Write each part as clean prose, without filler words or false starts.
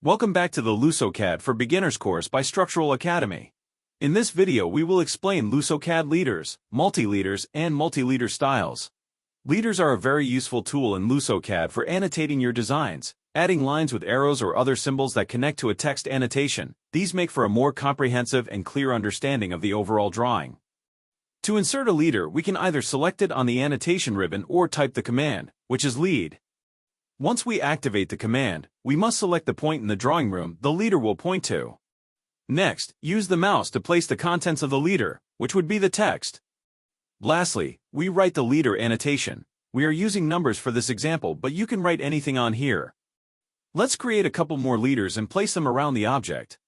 Welcome back to the LusoCAD for Beginners course by Structural Academy. In this video we will explain LusoCAD leaders, multi-leaders, and multi-leader styles. Leaders are a very useful tool in LusoCAD for annotating your designs, adding lines with arrows or other symbols that connect to a text annotation. These make for a more comprehensive and clear understanding of the overall drawing. To insert a leader, we can either select it on the annotation ribbon or type the command, which is lead. Once we activate the command, we must select the point in the drawing room the leader will point to. Next, use the mouse to place the contents of the leader, which would be the text. Lastly, we write the leader annotation. We are using numbers for this example, but you can write anything on here. Let's create a couple more leaders and place them around the object.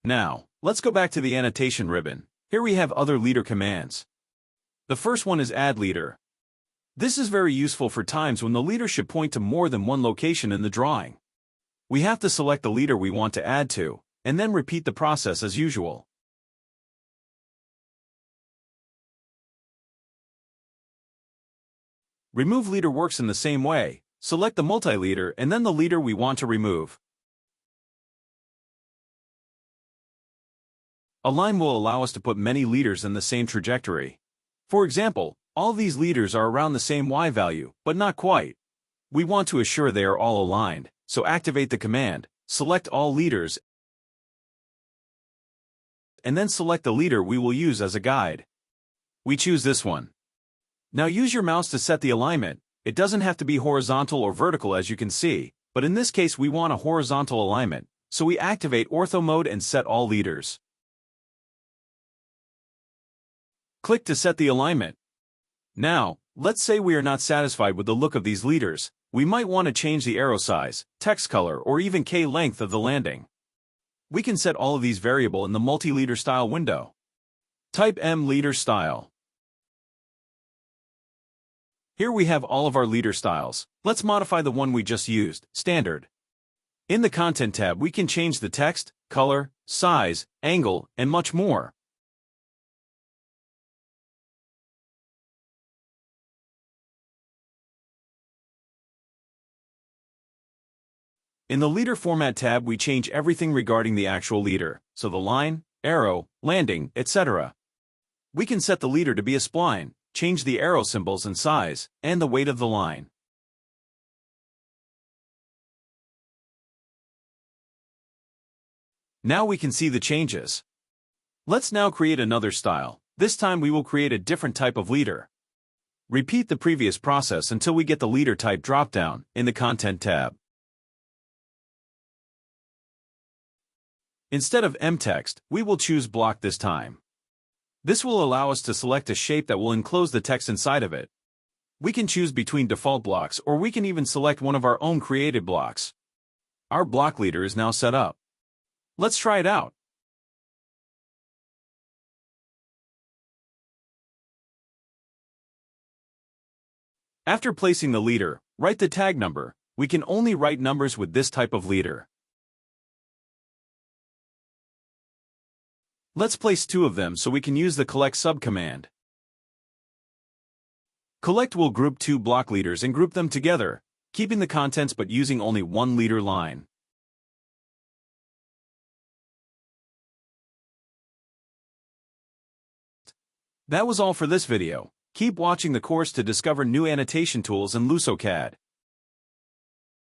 Now, let's go back to the annotation ribbon. Here we have other leader commands. The first one is add leader. This is very useful for times when the leader should point to more than one location in the drawing. We have to select the leader we want to add to, and then repeat the process as usual. Remove leader works in the same way. Select the multi-leader and then the leader we want to remove. A line will allow us to put many leaders in the same trajectory. For example, all these leaders are around the same Y value, but not quite. We want to assure they are all aligned, so activate the command, select all leaders, and then select the leader we will use as a guide. We choose this one. Now use your mouse to set the alignment. It doesn't have to be horizontal or vertical as you can see, but in this case we want a horizontal alignment, so we activate ortho mode and set all leaders. Click to set the alignment. Now, let's say we are not satisfied with the look of these leaders. We might want to change the arrow size, text color, or even K length of the landing. We can set all of these variables in the Multileader Style window. Type MLeader Style. Here we have all of our leader styles. Let's modify the one we just used, Standard. In the Content tab we can change the text, color, size, angle, and much more. In the Leader Format tab we change everything regarding the actual leader, so the line, arrow, landing, etc. We can set the leader to be a spline, change the arrow symbols and size, and the weight of the line. Now we can see the changes. Let's now create another style. This time we will create a different type of leader. Repeat the previous process until we get the leader type drop-down in the Content tab. Instead of M-text, we will choose block this time. This will allow us to select a shape that will enclose the text inside of it. We can choose between default blocks or we can even select one of our own created blocks. Our block leader is now set up. Let's try it out. After placing the leader, write the tag number. We can only write numbers with this type of leader. Let's place two of them so we can use the collect subcommand. Collect will group two block leaders and group them together, keeping the contents but using only one leader line. That was all for this video. Keep watching the course to discover new annotation tools in LusoCAD.